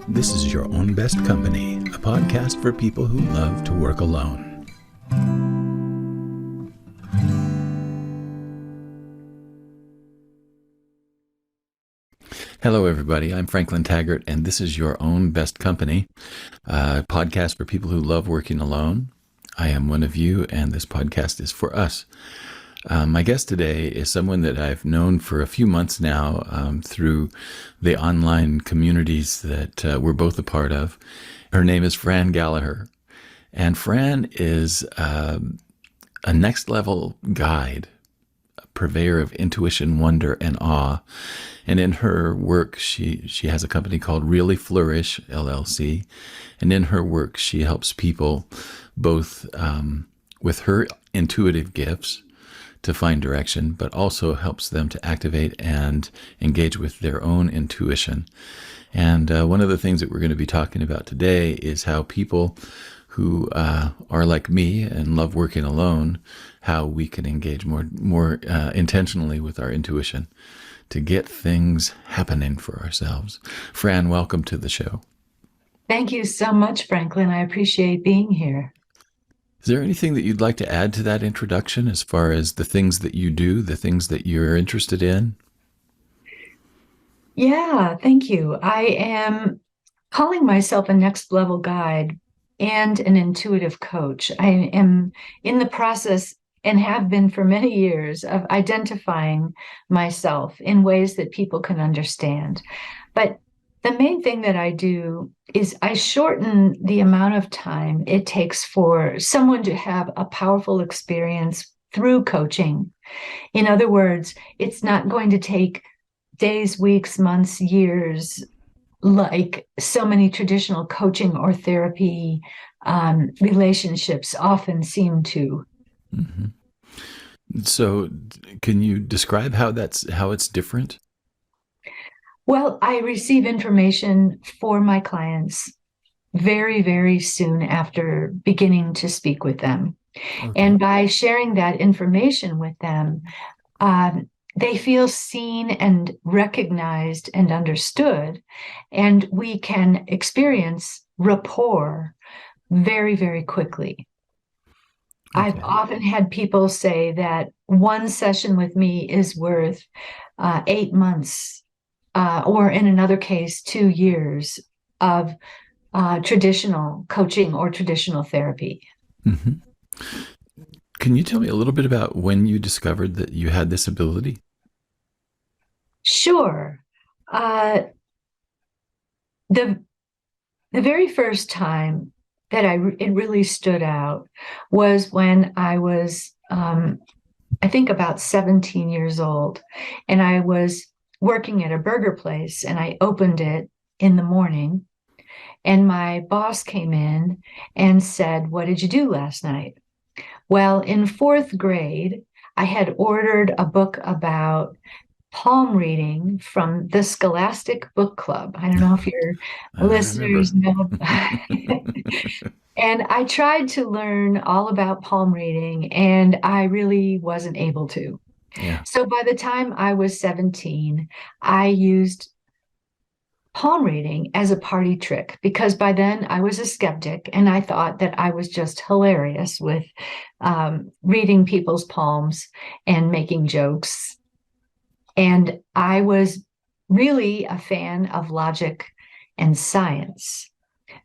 This is Your Own Best Company, a podcast for people who love to work alone. Hello, everybody. I'm Franklin Taggart, and this is Your Own Best Company, a podcast for people who love working alone. I am one of you, and this podcast is for us. My guest today is someone that I've known for a few months now through the online communities that we're both a part of. Her name is Fran Gallaher, and Fran is a next-level guide, a purveyor of intuition, wonder, and awe. And in her work, she has a company called Really Flourish, LLC. And in her work, she helps people both with her intuitive gifts to find direction, but also helps them to activate and engage with their own intuition. And one of the things that we're going to be talking about today is how people who are like me and love working alone, how we can engage more intentionally with our intuition to get things happening for ourselves. Fran, welcome to the show. Thank you so much, Franklin. I appreciate being here. Is there anything that you'd like to add to that introduction as far as the things that you do, the things that you're interested in? Yeah, thank you. I am calling myself a next level guide and an intuitive coach. I am in the process and have been for many years of identifying myself in ways that people can understand. But the main thing that I do is I shorten the amount of time it takes for someone to have a powerful experience through coaching. In other words, it's not going to take days, weeks, months, years, like so many traditional coaching or therapy relationships often seem to. Mm-hmm. So can you describe how it's different? Well, I receive information for my clients very, very soon after beginning to speak with them. Okay. And by sharing that information with them, they feel seen and recognized and understood, and we can experience rapport very, very quickly. Okay. I've often had people say that one session with me is worth 8 months, or in another case, 2 years of traditional coaching or traditional therapy. Mm-hmm. Can you tell me a little bit about when you discovered that you had this ability? Sure. The very first time that it really stood out was when I was, I think about 17 years old, and I was working at a burger place, and I opened it in the morning, and my boss came in and said, "What did you do last night?" Well, in 4th grade, I had ordered a book about palm reading from the Scholastic Book Club. I don't know if your listeners know. And I tried to learn all about palm reading, and I really wasn't able to. Yeah. So by the time I was 17, I used palm reading as a party trick, because by then I was a skeptic and I thought that I was just hilarious with reading people's palms and making jokes. And I was really a fan of logic and science.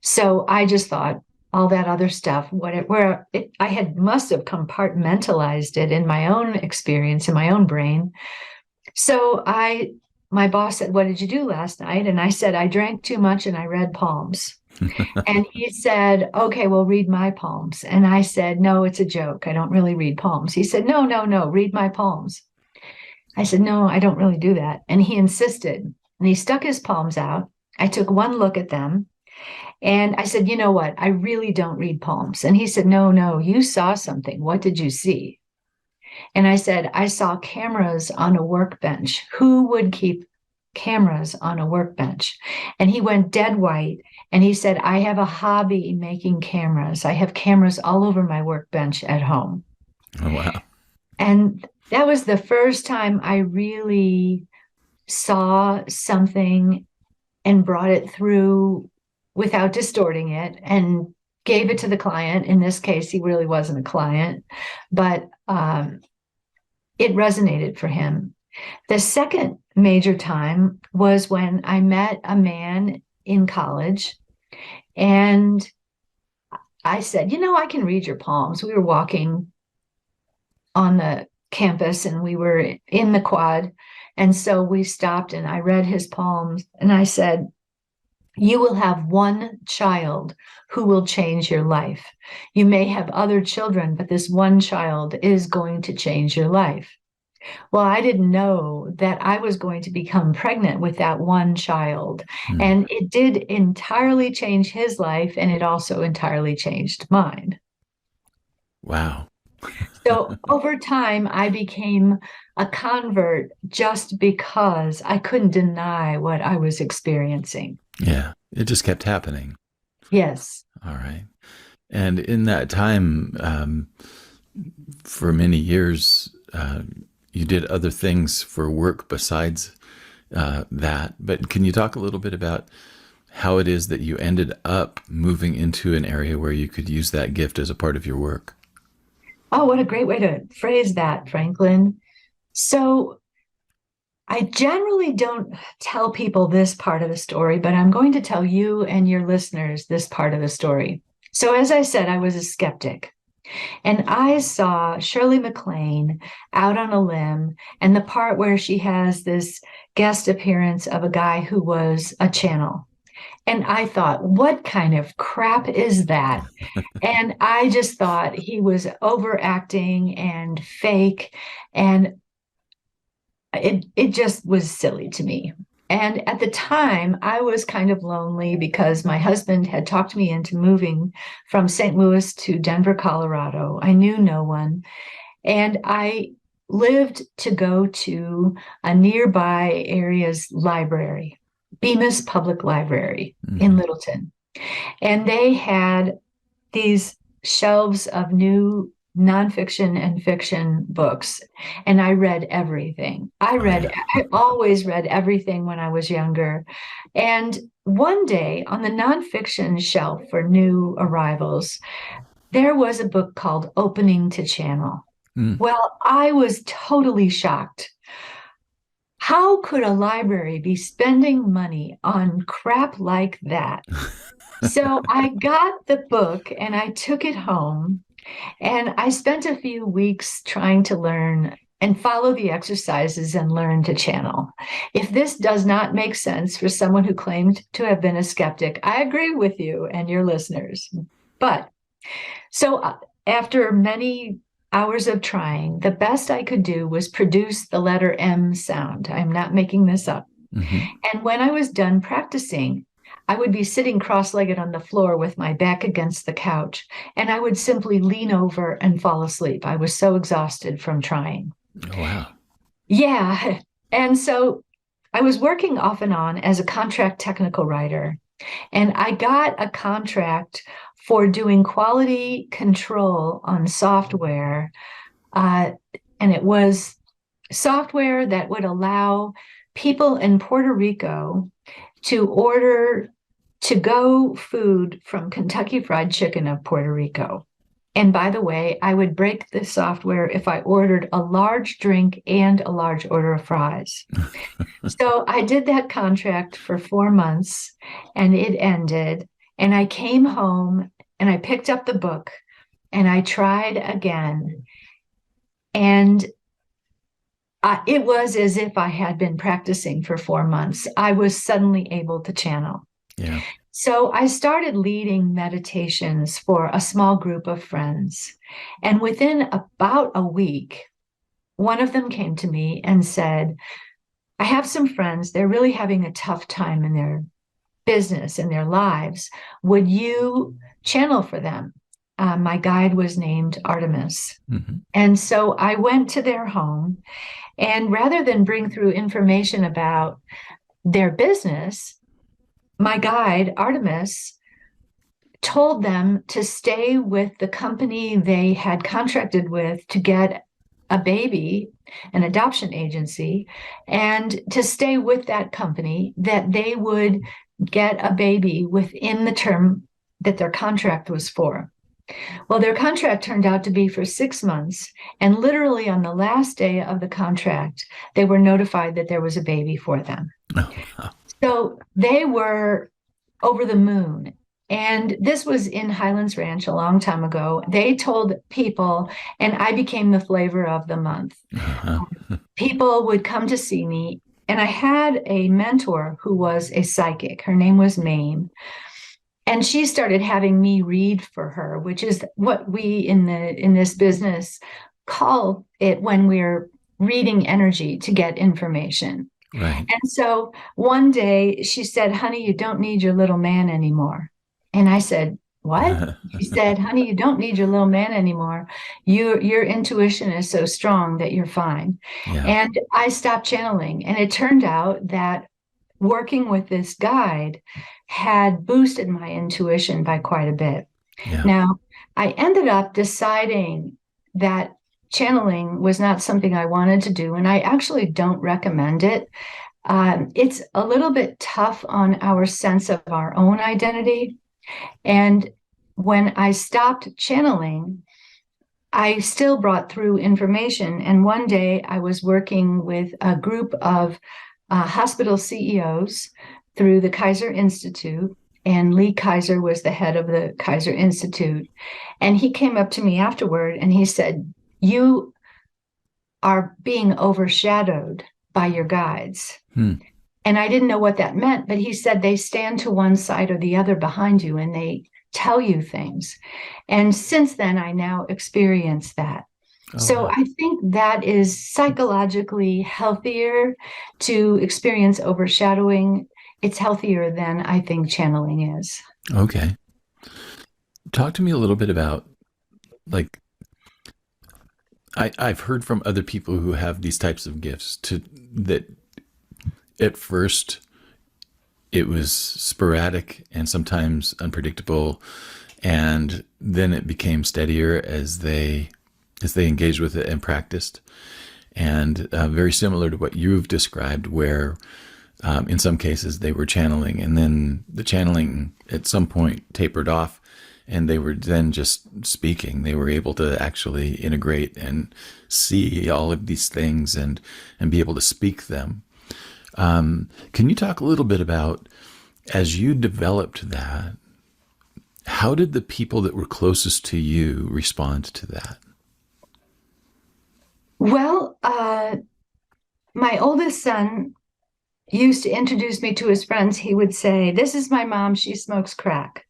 So I just thought all that other stuff, I must have compartmentalized it in my own experience, in my own brain. So my boss said, "What did you do last night?" And I said, "I drank too much and I read palms." And he said, "Okay, well, read my palms." And I said, "No, it's a joke. I don't really read palms." He said, No, read my palms." I said, "No, I don't really do that." And he insisted, and he stuck his palms out. I took one look at them, and I said, "You know what? I really don't read palms." And he said, No, you saw something. What did you see?" And I said, "I saw cameras on a workbench. Who would keep cameras on a workbench?" And he went dead white, and he said, "I have a hobby making cameras. I have cameras all over my workbench at home." Oh, wow. And that was the first time I really saw something and brought it through without distorting it and gave it to the client. In this case, he really wasn't a client, but it resonated for him. The second major time was when I met a man in college, and I said, I can read your palms. We were walking on the campus and we were in the quad. And so we stopped and I read his palms and I said, you will have one child who will change your life. You may have other children, but this one child is going to change your life. Well, I didn't know that I was going to become pregnant with that one child. And it did entirely change his life, and it also entirely changed mine. Wow. So over time, I became a convert just because I couldn't deny what I was experiencing. Yeah. It just kept happening. Yes. All right. And in that time, for many years, you did other things for work besides that. But can you talk a little bit about how it is that you ended up moving into an area where you could use that gift as a part of your work? Oh, what a great way to phrase that, Franklin. So I generally don't tell people this part of the story, but I'm going to tell you and your listeners this part of the story. So, as I said, I was a skeptic. And I saw Shirley MacLaine out on a limb, and the part where she has this guest appearance of a guy who was a channel. And I thought, what kind of crap is that? And I just thought he was overacting and fake. And it just was silly to me. And at the time, I was kind of lonely because my husband had talked me into moving from St. Louis to Denver, Colorado. I knew no one. And I lived to go to a nearby area's library, Bemis Public Library in Littleton. And they had these shelves of new nonfiction and fiction books, and I read everything. I always read everything when I was younger. And one day on the nonfiction shelf for new arrivals, there was a book called Opening to Channel. Well, I was totally shocked. How could a library be spending money on crap like that? So I got the book and I took it home, and I spent a few weeks trying to learn and follow the exercises and learn to channel. If this does not make sense for someone who claimed to have been a skeptic, I agree with you and your listeners. But so after many hours of trying, the best I could do was produce the letter M sound. I'm not making this up. And when I was done practicing, I would be sitting cross-legged on the floor with my back against the couch, and I would simply lean over and fall asleep. I was so exhausted from trying. Oh, wow. Yeah. And so I was working off and on as a contract technical writer, and I got a contract for doing quality control on software. And it was software that would allow people in Puerto Rico to order to-go food from Kentucky Fried Chicken of Puerto Rico. And by the way, I would break the software if I ordered a large drink and a large order of fries. So I did that contract for 4 months and it ended. And I came home and I picked up the book and I tried again. And it was as if I had been practicing for 4 months. I was suddenly able to channel. Yeah. So I started leading meditations for a small group of friends. And within about a week, one of them came to me and said, I have some friends, they're really having a tough time in their business, in their lives. Would you channel for them? My guide was named Artemis. And so I went to their home, and rather than bring through information about their business, my guide, Artemis, told them to stay with the company they had contracted with to get a baby, an adoption agency, and to stay with that company, that they would get a baby within the term that their contract was for. Well, their contract turned out to be for 6 months. And literally on the last day of the contract, they were notified that there was a baby for them. Oh, wow. So they were over the moon. And this was in Highlands Ranch a long time ago. They told people, and I became the flavor of the month. Uh-huh. People would come to see me. And I had a mentor who was a psychic. Her name was Mame. And she started having me read for her, which is what we in this business call it when we're reading energy to get information. Right. And so one day she said, "Honey, you don't need your little man anymore." And I said, "What?" She said, "Honey, you don't need your little man anymore. Your intuition is so strong that you're fine." Yeah. And I stopped channeling. And it turned out that working with this guide had boosted my intuition by quite a bit. Yeah. Now, I ended up deciding that channeling was not something I wanted to do, and I actually don't recommend it. It's a little bit tough on our sense of our own identity. And when I stopped channeling, I still brought through information. And one day I was working with a group of hospital CEOs through the Kaiser Institute. And Lee Kaiser was the head of the Kaiser Institute. And he came up to me afterward and he said, "You are being overshadowed by your guides." And I didn't know what that meant, but he said they stand to one side or the other behind you and they tell you things. And since then, I now experience that. Oh, So wow. I think that is psychologically healthier to experience overshadowing. It's healthier than I think channeling is. Okay. Talk to me a little bit about, like, I've heard from other people who have these types of gifts that at first it was sporadic and sometimes unpredictable, and then it became steadier as they engaged with it and practiced. And very similar to what you've described, where in some cases they were channeling, and then the channeling at some point tapered off, and they were then just speaking. They were able to actually integrate and see all of these things and be able to speak them. Can you talk a little bit about, as you developed that, how did the people that were closest to you respond to that? Well, my oldest son used to introduce me to his friends. He would say, "This is my mom. She smokes crack."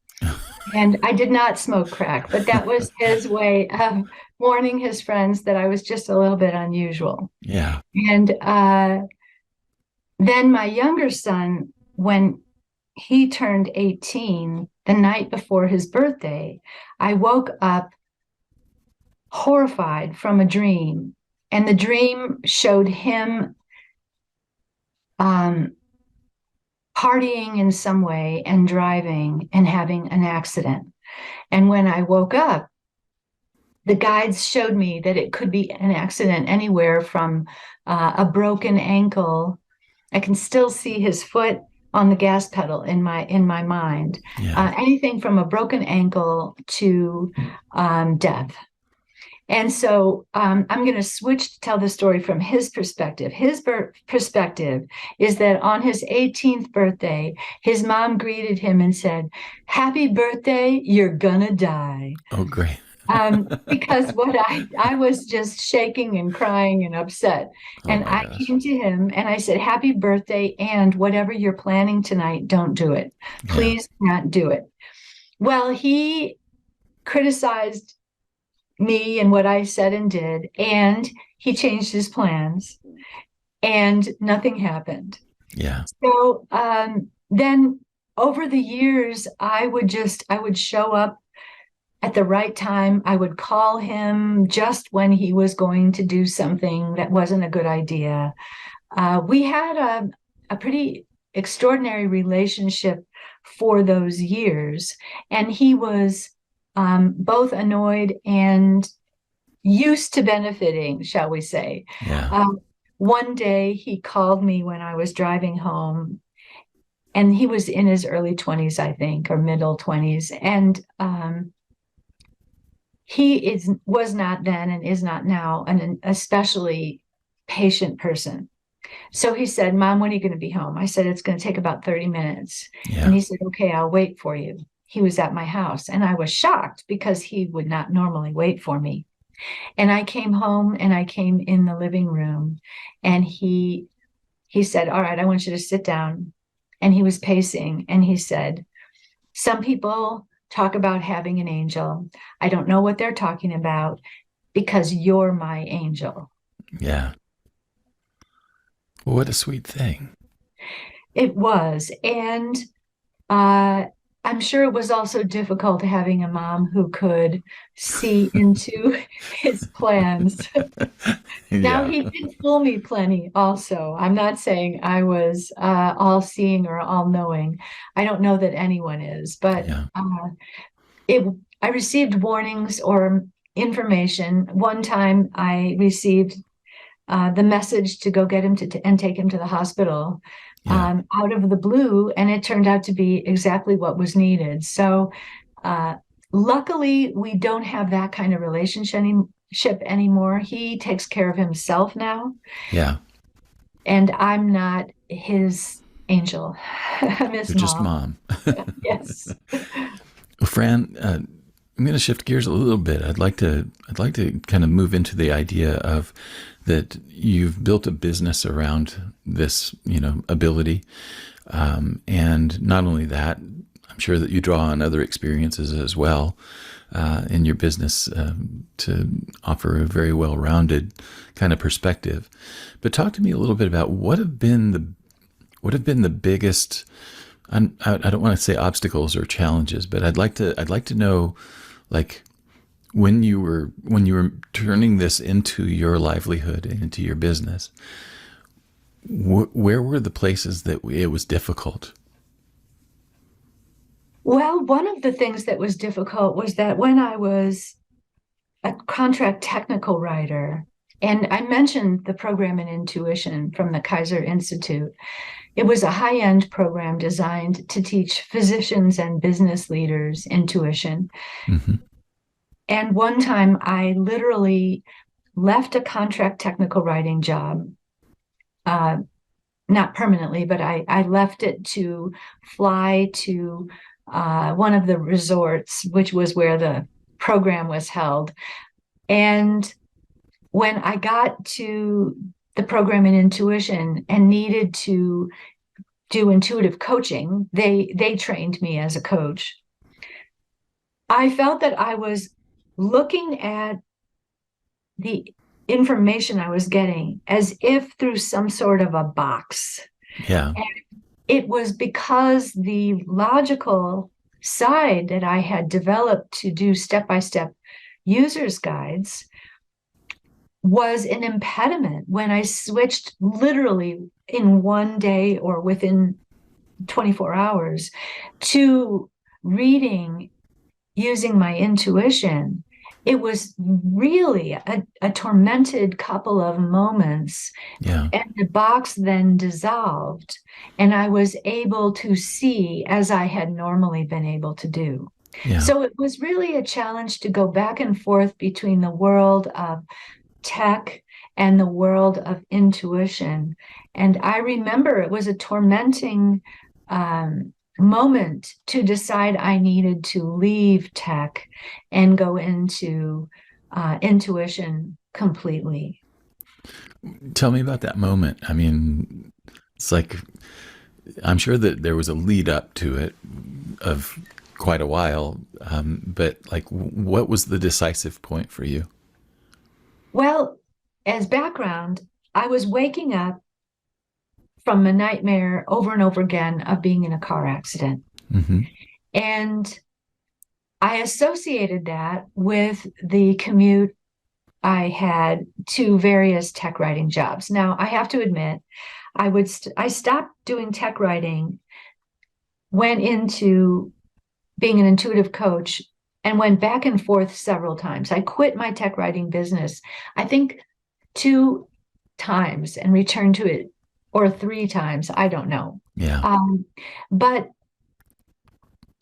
And I did not smoke crack, but that was his way of warning his friends that I was just a little bit unusual. Yeah. And then my younger son, when he turned 18, the night before his birthday, I woke up horrified from a dream. And the dream showed him partying in some way and driving and having an accident. And when I woke up, the guides showed me that it could be an accident anywhere from a broken ankle. I can still see his foot on the gas pedal in my mind. Yeah. Anything from a broken ankle to death. And so I'm going to switch to tell the story from his perspective. His perspective is that on his 18th birthday, his mom greeted him and said, "Happy birthday, you're gonna die." Oh, great. Because what I was just shaking and crying and upset. Oh, And my I gosh. came to him and I said, "Happy birthday, and whatever you're planning tonight, don't do it. Yeah. Please not do it." Well, he criticized me and what I said and did, and he changed his plans, and nothing happened. Yeah. So then over the years, I would show up at the right time. I would call him just when he was going to do something that wasn't a good idea. We had a pretty extraordinary relationship for those years, and he was both annoyed and used to benefiting, shall we say. Yeah. Um, One day he called me when I was driving home, and he was in his early 20s, I think, or middle 20s. And he was not then and is not now an especially patient person. So he said, Mom, when are you going to be home? I said, it's going to take about 30 minutes. And Yeah. he said, okay, I'll wait for you. He was at my house, and I was shocked because he would not normally wait for me. And I came home and I came in the living room, and he said, all right, I want you to sit down. And he was pacing, and he said, some people talk about having an angel. I don't know what they're talking about because you're my angel. Yeah. Well, what a sweet thing. It was. And uh, I'm sure it was also difficult having a mom who could see into his plans. Now, Yeah. he did fool me plenty also. I'm not saying I was all seeing or all knowing. I don't know that anyone is, but Yeah. it I received warnings or information. One time I received the message to go get him and take him to the hospital Yeah. out of the blue, and it turned out to be exactly what was needed. So uh, luckily, we don't have that kind of relationship anymore. He takes care of himself now, Yeah. and I'm not his angel. I'm his You're just mom. mom. Yes. Well, Fran, I'm going to shift gears a little bit. I'd like to kind of move into the idea of that you've built a business around this, ability, and not only that, I'm sure that you draw on other experiences as well in your business to offer a very well-rounded kind of perspective. But talk to me a little bit about what have been the biggest. I don't want to say obstacles or challenges, but I'd like to know, like, when you were turning this into your livelihood and into your business, where were the places that it was difficult? Well, one of the things that was difficult was that when I was a contract technical writer, and I mentioned the program in intuition from the Kaiser Institute. It was a high-end program designed to teach physicians and business leaders intuition. Mm-hmm. And one time I literally left a contract technical writing job, uh, not permanently, but I left it to fly to one of the resorts, which was where the program was held. And when I got to the program in intuition and needed to do intuitive coaching, they trained me as a coach. I felt that I was looking at the information I was getting as if through some sort of a box. Yeah. And it was because the logical side that I had developed to do step-by-step users guides was an impediment when I switched literally in one day or within 24 hours to reading using my intuition. It was really a tormented couple of moments. Yeah. And the box then dissolved, and I was able to see as I had normally been able to do. Yeah. So it was really a challenge to go back and forth between the world of tech and the world of intuition. And I remember it was a tormenting moment to decide I needed to leave tech and go into intuition completely. Tell me about that moment. I mean, it's like, I'm sure that there was a lead up to it of quite a while, but like, what was the decisive point for you? Well, as background, I was waking up from a nightmare over and over again of being in a car accident. Mm-hmm. And I associated that with the commute I had to various tech writing jobs. Now, I have to admit, I stopped doing tech writing, went into being an intuitive coach and went back and forth several times. I quit my tech writing business, I think 2 times, and returned to it, or 3 times. I don't know. Yeah. But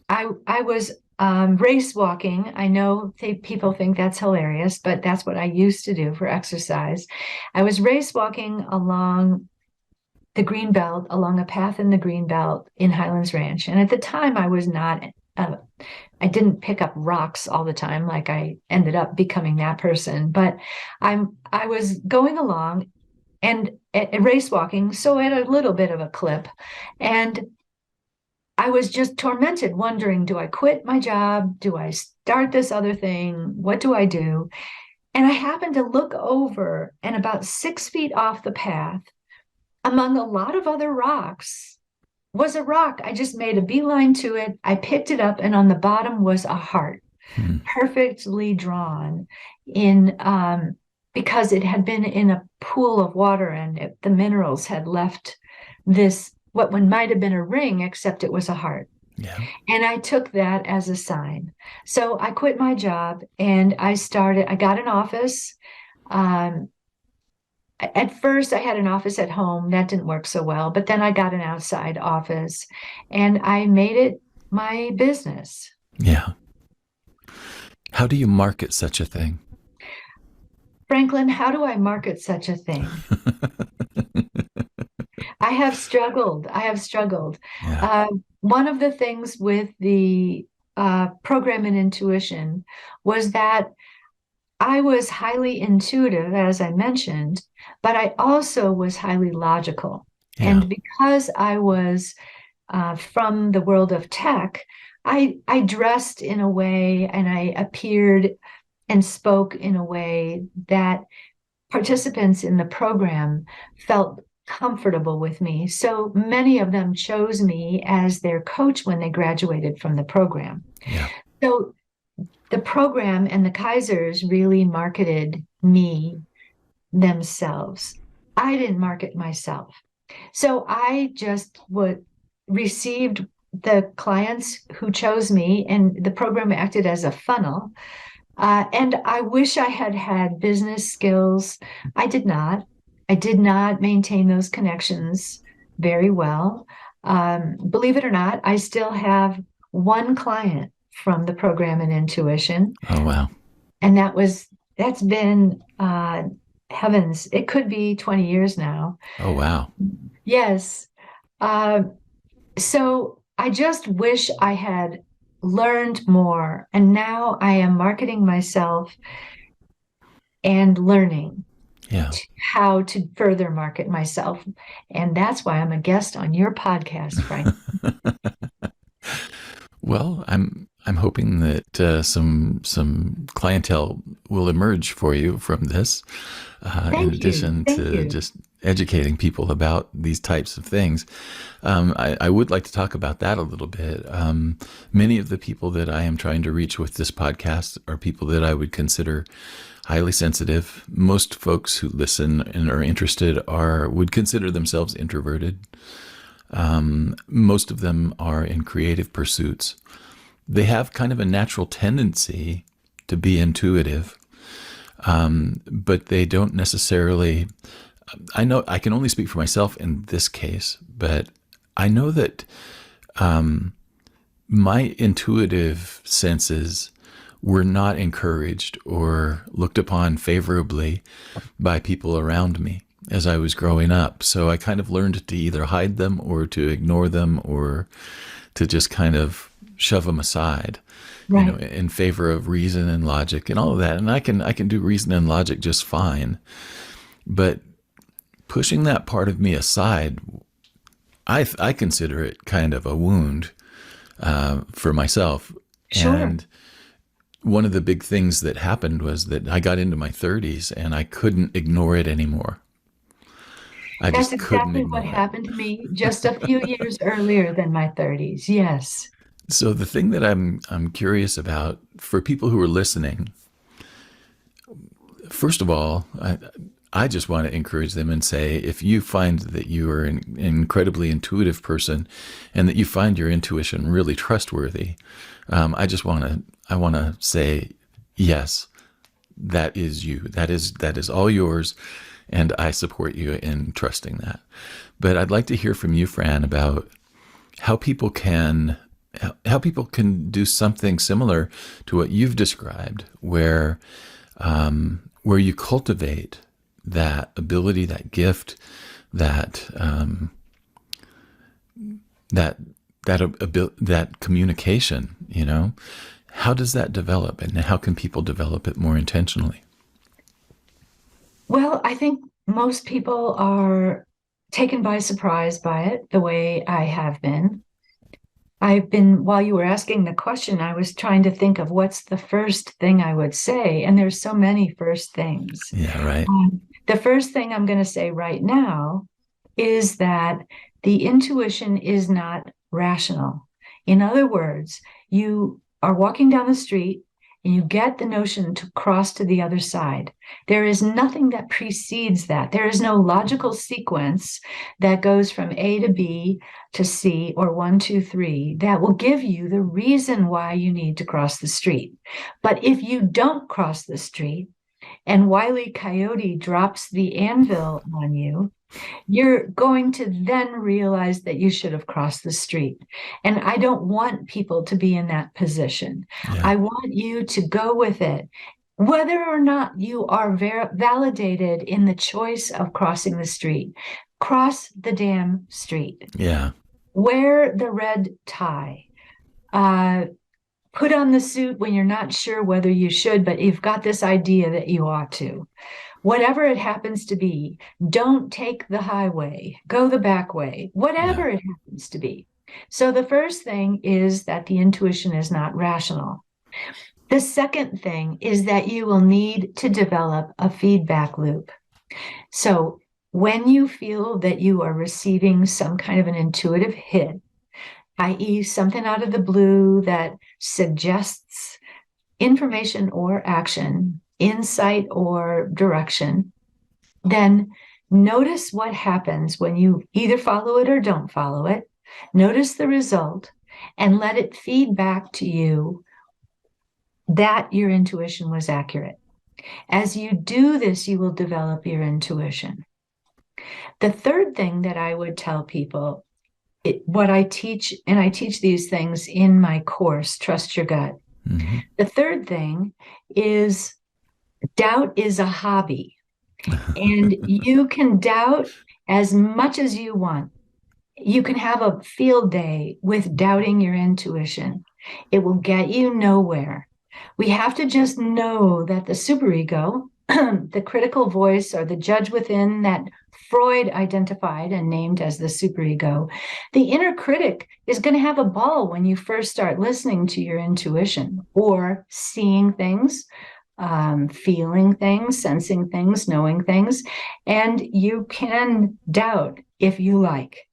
I was race walking. I know people think that's hilarious, but that's what I used to do for exercise. I was race walking along the green belt, along a path in the green belt in Highlands Ranch. And at the time, I was not, I didn't pick up rocks all the time like I ended up becoming that person. But I was going along and race walking, so at a little bit of a clip. And I was just tormented, wondering, do I quit my job? Do I start this other thing? What do I do? And I happened to look over, and about 6 feet off the path, among a lot of other rocks, was a rock. I just made a beeline to it. I picked it up, and on the bottom was a heart, perfectly drawn in, because it had been in a pool of water, and the minerals had left this, what one might have been a ring, except it was a heart. Yeah. And I took that as a sign. So I quit my job and I got an office. Um, at first, I had an office at home. That didn't work so well. But then I got an outside office and I made it my business. Yeah. How do you market such a thing? Franklin, how do I market such a thing? I have struggled. I have struggled. Yeah. One of the things with the program in intuition was that I was highly intuitive, as I mentioned, but I also was highly logical. Yeah. And because I was from the world of tech, I dressed in a way and I appeared and spoke in a way that participants in the program felt comfortable with me. So many of them chose me as their coach when they graduated from the program. Yeah. So the program and the Kaisers really marketed me themselves. I didn't market myself. So I just received the clients who chose me, and the program acted as a funnel. And I wish I had had business skills. I did not. I did not maintain those connections very well. Believe it or not, I still have one client from the program in intuition. Oh, wow. And that's been, heavens, it could be 20 years now. Oh, wow. Yes. Uh, so I just wish I had learned more. And now I am marketing myself and learning Yeah. how to further market myself. And that's why I'm a guest on your podcast, Frank. Well, I'm hoping that some clientele will emerge for you from this, in Thank you. addition Thank to you. just educating people about these types of things. I would like to talk about that a little bit. Many of the people that I am trying to reach with this podcast are people that I would consider highly sensitive. Most folks who listen and are interested would consider themselves introverted. Most of them are in creative pursuits. They have kind of a natural tendency to be intuitive, but they don't necessarily. I know I can only speak for myself in this case, but I know that my intuitive senses were not encouraged or looked upon favorably by people around me as I was growing up. So I kind of learned to either hide them or to ignore them or to just kind of shove them aside, Right. in favor of reason and logic and all of that. And I can do reason and logic just fine. But pushing that part of me aside, I consider it kind of a wound for myself. Sure. And one of the big things that happened was that I got into my 30s and I couldn't ignore it anymore. I That's just couldn't exactly what ignore it. happened to me just a few years earlier than my 30s. Yes. So the thing that I'm curious about for people who are listening, first of all, I just want to encourage them and say, if you find that you are an incredibly intuitive person and that you find your intuition really trustworthy, I just want I want to say, yes, that is you. That is all yours, and I support you in trusting that. But I'd like to hear from you, Fran, about how people can how people can do something similar to what you've described, where you cultivate that ability, that gift, that that communication. How does that develop, and how can people develop it more intentionally? Well, I think most people are taken by surprise by it, the way I have been. While you were asking the question, I was trying to think of what's the first thing I would say, and there's so many first things. Yeah, right. The first thing I'm going to say right now is that the intuition is not rational. In other words, you are walking down the street and you get the notion to cross to the other side. There is nothing that precedes that. There is no logical sequence that goes from A to B to C or one, two, three that will give you the reason why you need to cross the street. But if you don't cross the street and Wile E. Coyote drops the anvil on you, you're going to then realize that you should have crossed the street. And I don't want people to be in that position. Yeah. I want you to go with it. Whether or not you are validated in the choice of crossing the street, cross the damn street. Yeah. Wear the red tie. Put on the suit when you're not sure whether you should, but you've got this idea that you ought to. Whatever it happens to be, don't take the highway, go the back way, whatever it happens to be. So the first thing is that the intuition is not rational. The second thing is that you will need to develop a feedback loop. So when you feel that you are receiving some kind of an intuitive hit, i.e., something out of the blue that suggests information or action, insight or direction, then notice what happens when you either follow it or don't follow it. Notice the result and let it feed back to you that your intuition was accurate. As you do this, you will develop your intuition. The third thing that I would tell people, what I teach, and I teach these things in my course, Trust Your Gut. Mm-hmm. The third thing is doubt is a hobby, and you can doubt as much as you want. You can have a field day with doubting your intuition. It will get you nowhere. We have to just know that the superego, the critical voice or the judge within that Freud identified and named as the superego, the inner critic is going to have a ball when you first start listening to your intuition or seeing things, feeling things, sensing things, knowing things, and you can doubt if you like,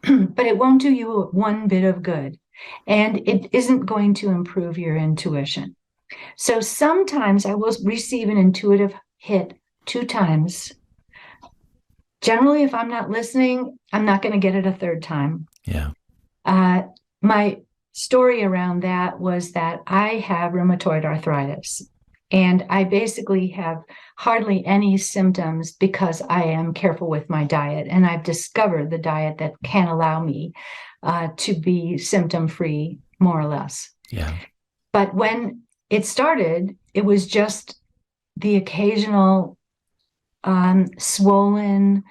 but it won't do you one bit of good, and it isn't going to improve your intuition. So sometimes I will receive an intuitive hit 2 times. Generally, if I'm not listening, I'm not going to get it a 3rd time. Yeah. My story around that was that I have rheumatoid arthritis, and I basically have hardly any symptoms because I am careful with my diet, and I've discovered the diet that can allow me to be symptom-free, more or less. Yeah. But when it started, it was just the occasional swollen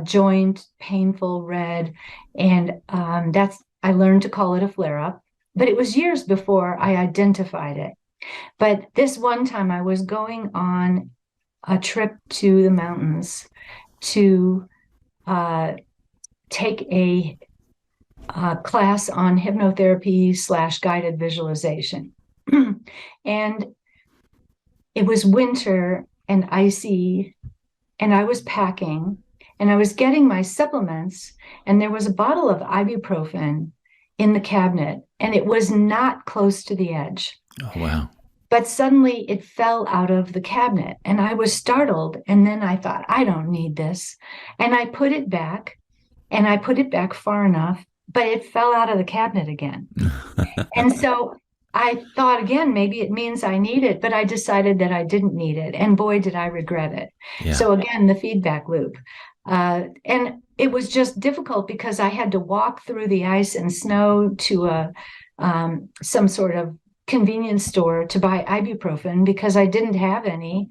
joint, painful, red, and I learned to call it a flare-up. But it was years before I identified it. But this one time I was going on a trip to the mountains to take a class on hypnotherapy / guided visualization. And it was winter and icy, and I was packing, and I was getting my supplements, and there was a bottle of ibuprofen in the cabinet, and it was not close to the edge. Oh, wow. But suddenly it fell out of the cabinet, and I was startled, and then I thought, I don't need this. And I put it back, and I put it back far enough, but it fell out of the cabinet again. And so I thought again, maybe it means I need it, but I decided that I didn't need it. And boy, did I regret it. Yeah. So again, the feedback loop. And it was just difficult because I had to walk through the ice and snow to some sort of convenience store to buy ibuprofen because I didn't have any,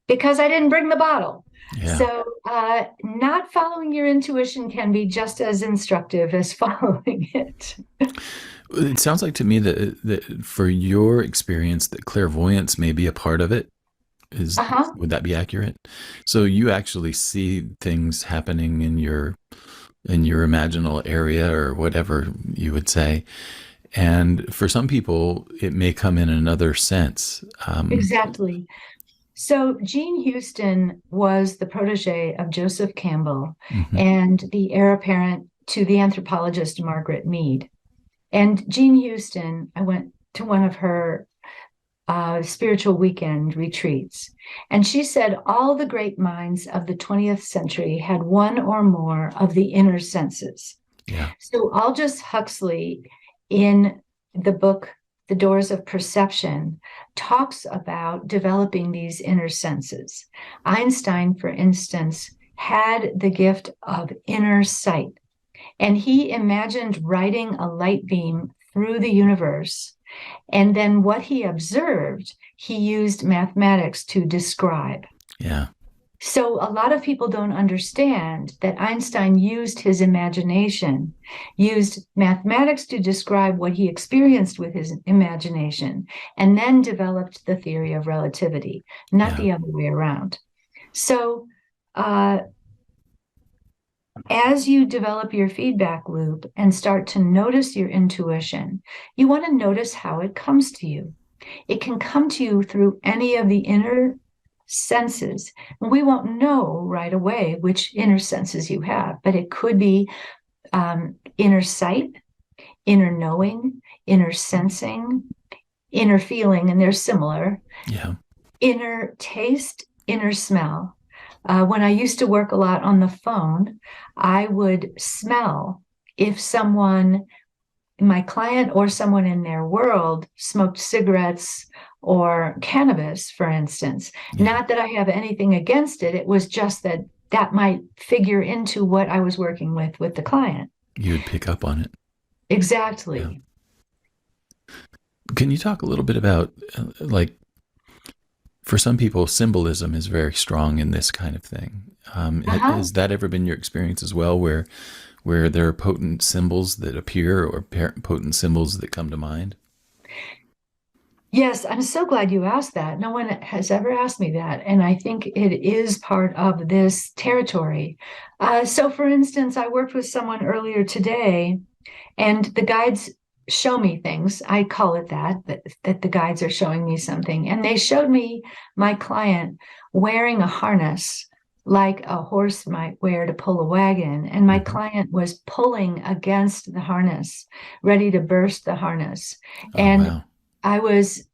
because I didn't bring the bottle. Yeah. So not following your intuition can be just as instructive as following it. It sounds like to me that for your experience, that clairvoyance may be a part of it. Uh-huh. Would that be accurate? So you actually see things happening in your imaginal area or whatever you would say. And for some people, it may come in another sense. Exactly. So Jean Houston was the protege of Joseph Campbell Mhm. and the heir apparent to the anthropologist Margaret Mead. And Jean Houston, I went to one of her spiritual weekend retreats, and she said all the great minds of the 20th century had one or more of the inner senses. Yeah. So Aldous Huxley, in the book The Doors of Perception, talks about developing these inner senses. Einstein, for instance, had the gift of inner sight, and he imagined riding a light beam through the universe. And then what he observed, he used mathematics to describe. Yeah. So a lot of people don't understand that Einstein used his imagination, used mathematics to describe what he experienced with his imagination, and then developed the theory of relativity, not Yeah. the other way around. So uh, as you develop your feedback loop and start to notice your intuition, you want to notice how it comes to you. It can come to you through any of the inner senses. We won't know right away which inner senses you have, but it could be inner sight, inner knowing, inner sensing, inner feeling, and they're similar, Yeah. inner taste, inner smell. When I used to work a lot on the phone, I would smell if someone, my client or someone in their world, smoked cigarettes or cannabis, for instance. Yeah. Not that I have anything against it. It was just that that might figure into what I was working with the client. You would pick up on it. Yeah. Exactly. Can you talk a little bit about like for some people, symbolism is very strong in this kind of thing. Uh-huh. Has that ever been your experience as well, where there are potent symbols that appear or potent symbols that come to mind? Yes, I'm so glad you asked that. No one has ever asked me that. And I think it is part of this territory. So, for instance, I worked with someone earlier today, and the guides show me things. I call it that the guides are showing me something. And they showed me my client wearing a harness like a horse might wear to pull a wagon. And my Hmm. client was pulling against the harness, ready to burst the harness. Oh, And wow. I was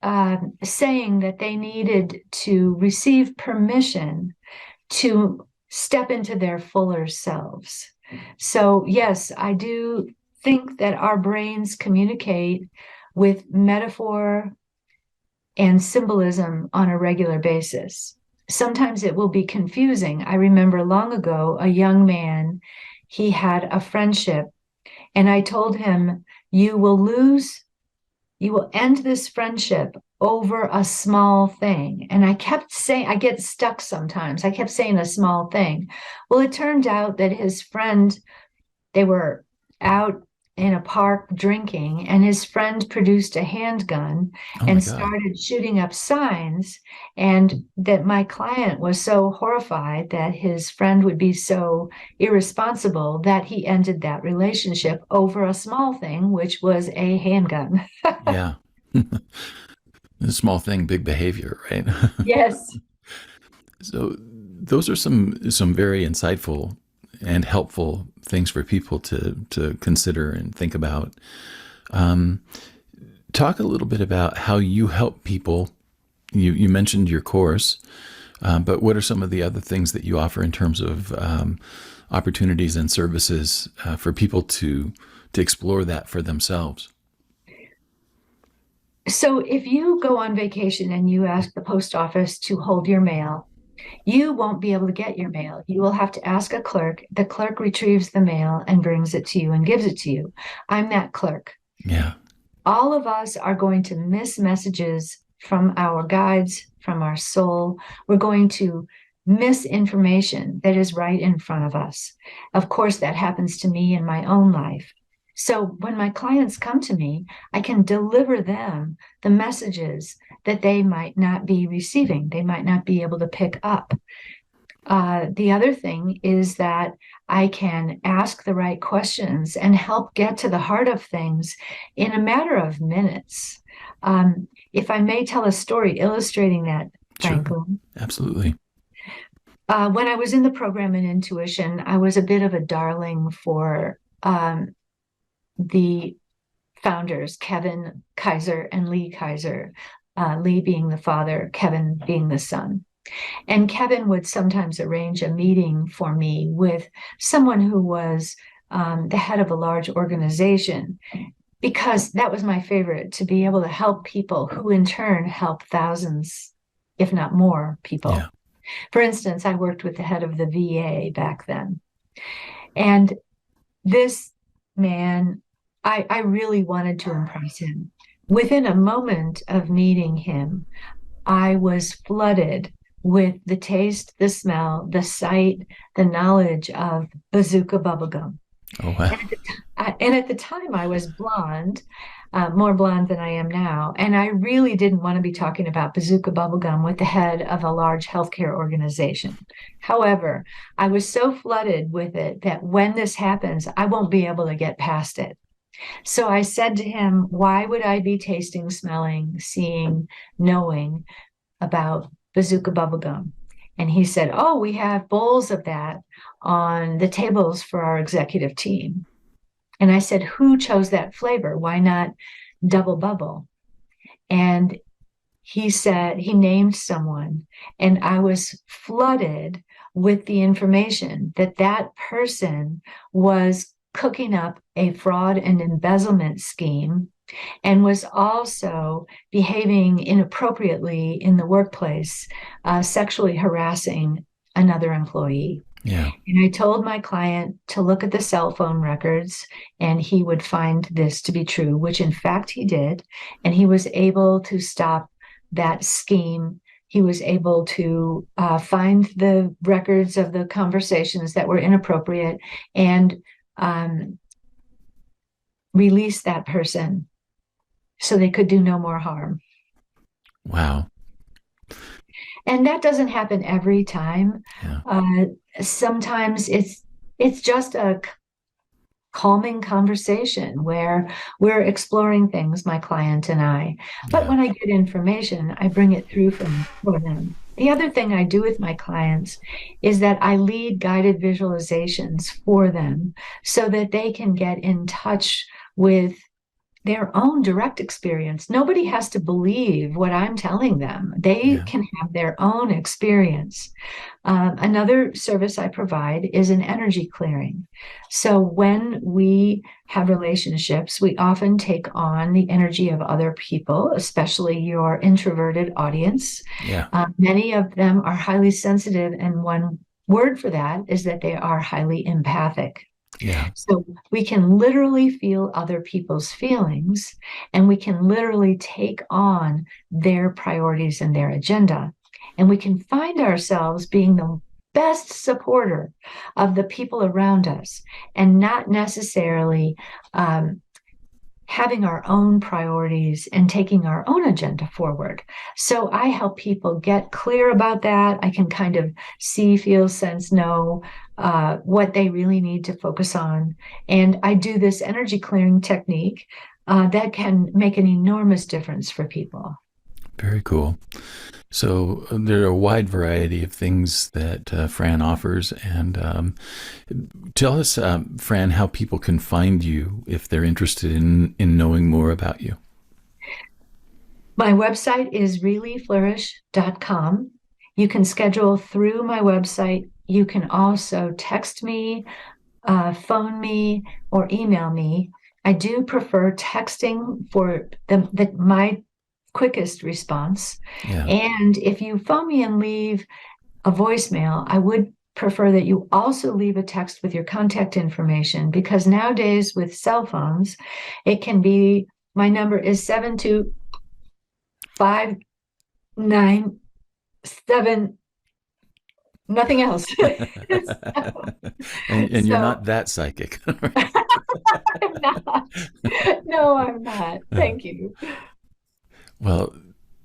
saying that they needed to receive permission to step into their fuller selves. So, yes, I do think that our brains communicate with metaphor and symbolism on a regular basis. Sometimes it will be confusing. I remember long ago, a young man, he had a friendship, and I told him, you will end this friendship over a small thing. And I kept saying, I get stuck sometimes. I kept saying a small thing. Well, it turned out that his friend, they were out in a park drinking, and his friend produced a handgun Oh my and God. started shooting up signs. And that my client was so horrified that his friend would be so irresponsible that he ended that relationship over a small thing, which was a handgun. Yeah. A small thing, big behavior, right? Yes. So those are some very insightful and helpful things for people to consider and think about. Um, Talk a little bit about how you help people. You mentioned your course, but what are some of the other things that you offer in terms of opportunities and services for people to explore that for themselves? So if you go on vacation and you ask the post office to hold your mail, you won't be able to get your mail. You will have to ask a clerk. The clerk retrieves the mail and brings it to you and gives it to you. I'm that clerk. Yeah. All of us are going to miss messages from our guides, from our soul. We're going to miss information that is right in front of us. Of course, that happens to me in my own life. So when my clients come to me, I can deliver them the messages that they might not be receiving, they might not be able to pick up. The other thing is that I can ask the right questions and help get to the heart of things in a matter of minutes. If I may tell a story illustrating that, Sure. Franklin. Absolutely. When I was in the program in intuition, I was a bit of a darling for the founders, Kevin Kaiser and Lee Kaiser, Lee being the father, Kevin being the son. And Kevin would sometimes arrange a meeting for me with someone who was the head of a large organization, because that was my favorite, to be able to help people who in turn help thousands, if not more, people. Yeah. For instance, I worked with the head of the VA back then. And this man, I really wanted to impress him. Within a moment of meeting him, I was flooded with the taste, the smell, the sight, the knowledge of bazooka bubblegum. Oh, wow. And at the time, I was blonde, more blonde than I am now. And I really didn't want to be talking about bazooka bubblegum with the head of a large healthcare organization. However, I was so flooded with it that when this happens, I won't be able to get past it. So I said to him, why would I be tasting, smelling, seeing, knowing about bazooka bubblegum? And he said, oh, we have bowls of that on the tables for our executive team. And I said, who chose that flavor? Why not double bubble? And he said, he named someone, and I was flooded with the information that that person was cooking up a fraud and embezzlement scheme and was also behaving inappropriately in the workplace, sexually harassing another employee. Yeah. And I told my client to look at the cell phone records, and he would find this to be true, which in fact he did. And he was able to stop that scheme. He was able to find the records of the conversations that were inappropriate and release that person so they could do no more harm. Wow. And that doesn't happen every time. Yeah. Sometimes it's just a calming conversation where we're exploring things, my client and I. But Yeah. when I get information, I bring it through for them. The other thing I do with my clients is that I lead guided visualizations for them so that they can get in touch with their own direct experience. Nobody has to believe what I'm telling them. They Yeah. can have their own experience. Another service I provide is an energy clearing. So when we have relationships, we often take on the energy of other people, especially your introverted audience. Yeah. Many of them are highly sensitive, and one word for that is that they are highly empathic. Yeah. So we can literally feel other people's feelings, and we can literally take on their priorities and their agenda. And we can find ourselves being the best supporter of the people around us and not necessarily having our own priorities and taking our own agenda forward. So I help people get clear about that. I can kind of see, feel, sense, know what they really need to focus on. And I do this energy clearing technique that can make an enormous difference for people. Very cool. So there are a wide variety of things that Fran offers. And tell us, Fran, how people can find you if they're interested in knowing more about you. My website is reallyflourish.com. You can schedule through my website. You can also text me, phone me, or email me. I do prefer texting for my quickest response. Yeah. And if you phone me and leave a voicemail, I would prefer that you also leave a text with your contact information, because nowadays with cell phones, it can be, my number is 72597, nothing else. And you're So not that psychic. I'm not. No, I'm not. Thank you. Well,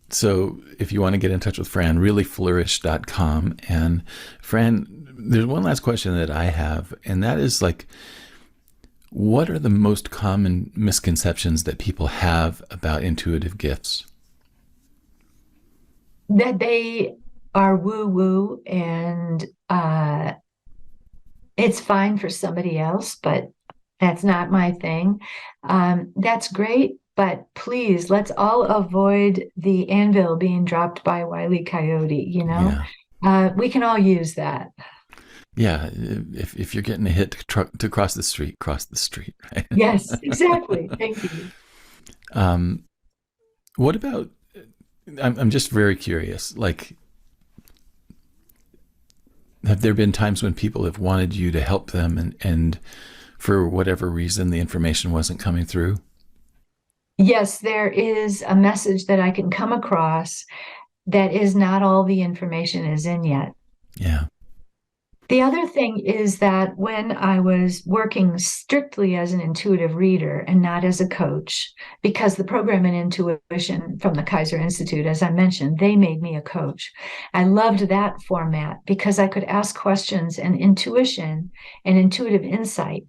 so if you want to get in touch with Fran, reallyflourish.com. And Fran, there's one last question that I have, and that is like, what are the most common misconceptions that people have about intuitive gifts? That they are woo woo, and it's fine for somebody else, but that's not my thing. That's great, but please, let's all avoid the anvil being dropped by Wile E. Coyote, you know? Yeah. We can all use that. Yeah. If you're getting a hit to cross the street, cross the street. Right? Yes, exactly. Thank you. um, what about, I'm just very curious, like, have there been times when people have wanted you to help them and for whatever reason the information wasn't coming through? Yes, there is a message that I can come across that is not all the information is in yet. Yeah. The other thing is that when I was working strictly as an intuitive reader and not as a coach, because the program in intuition from the Kaiser Institute, as I mentioned, they made me a coach. I loved that format because I could ask questions, and intuition and intuitive insight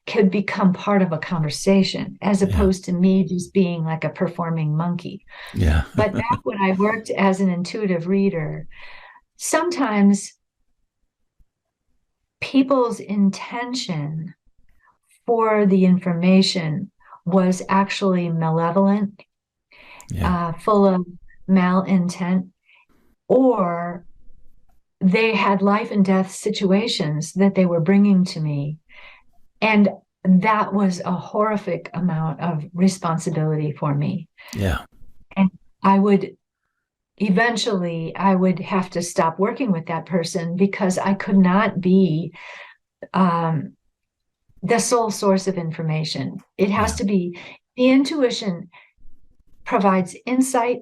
could become part of a conversation as Yeah. opposed to me just being like a performing monkey. Yeah. But back when I worked as an intuitive reader, sometimes people's intention for the information was actually malevolent, Yeah. full of malintent, or they had life and death situations that they were bringing to me. And that was a horrific amount of responsibility for me. Yeah. And I would have to stop working with that person because I could not be um, the sole source of information. It has Yeah. to be, the intuition provides insight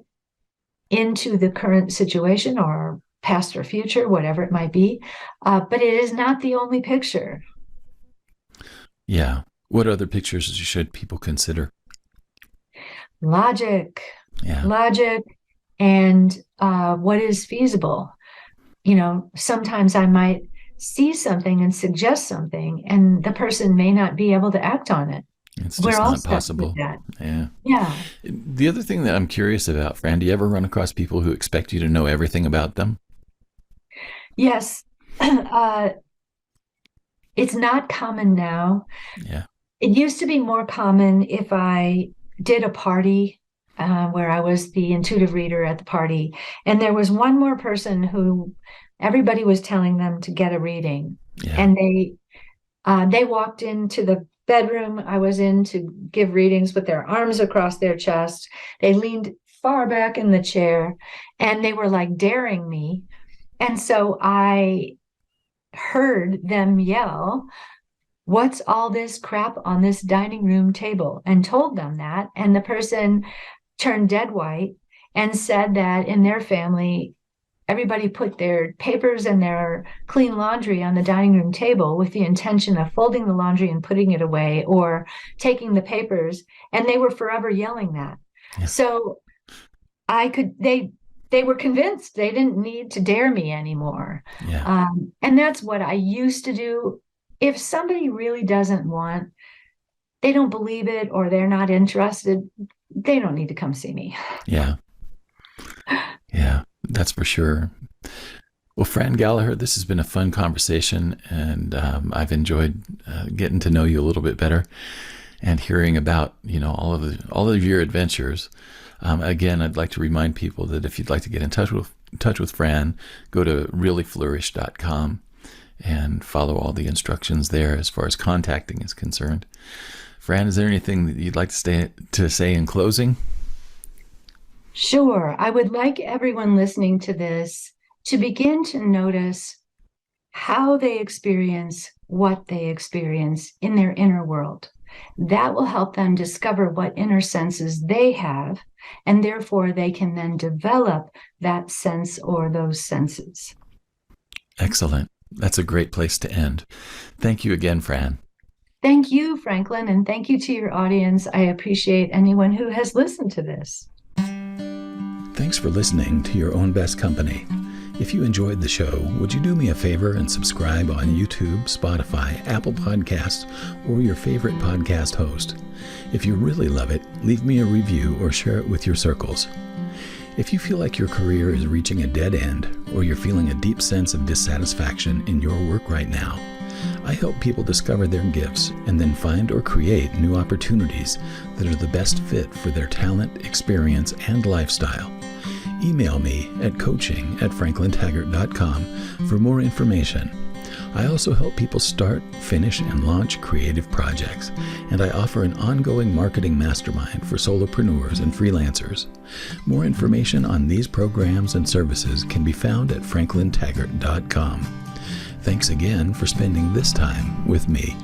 into the current situation or past or future, whatever it might be, but it is not the only picture. Yeah. What other pictures should people consider? Logic, Yeah. logic, and what is feasible. Sometimes I might see something and suggest something, and the person may not be able to act on it. It's We're just all not stuck with possible. that. Yeah. Yeah. The other thing that I'm curious about, Fran, do you ever run across people who expect you to know everything about them? Yes. It's not common now. Yeah. It used to be more common if I did a party where I was the intuitive reader at the party, and there was one more person who everybody was telling them to get a reading, Yeah. and they walked into the bedroom I was in to give readings with their arms across their chest. They leaned far back in the chair, and they were like daring me, and so I heard them yell, "What's all this crap on this dining room table?" and told them that. And the person turned dead white and said that in their family, everybody put their papers and their clean laundry on the dining room table with the intention of folding the laundry and putting it away or taking the papers. And they were forever yelling that. Yeah. So they were convinced they didn't need to dare me anymore. Yeah. And that's what I used to do. If somebody really doesn't want, they don't believe it, or they're not interested, they don't need to come see me. Yeah. Yeah. That's for sure. Well, Fran Gallaher, this has been a fun conversation, and I've enjoyed getting to know you a little bit better and hearing about all of your adventures. Again, I'd like to remind people that if you'd like to get in touch with Fran, go to reallyflourish.com and follow all the instructions there as far as contacting is concerned. Fran, is there anything that you'd like to say in closing? Sure. I would like everyone listening to this to begin to notice how they experience what they experience in their inner world. That will help them discover what inner senses they have, and therefore they can then develop that sense or those senses. Excellent. That's a great place to end. Thank you again, Fran. Thank you, Franklin, and thank you to your audience. I appreciate anyone who has listened to this. Thanks for listening to Your Own Best Company. If you enjoyed the show, would you do me a favor and subscribe on YouTube, Spotify, Apple Podcasts, or your favorite podcast host? If you really love it, leave me a review or share it with your circles. If you feel like your career is reaching a dead end, or you're feeling a deep sense of dissatisfaction in your work right now, I help people discover their gifts and then find or create new opportunities that are the best fit for their talent, experience, and lifestyle. Email me at coaching@franklintaggart.com for more information. I also help people start, finish, and launch creative projects, and I offer an ongoing marketing mastermind for solopreneurs and freelancers. More information on these programs and services can be found at franklintaggart.com. Thanks again for spending this time with me.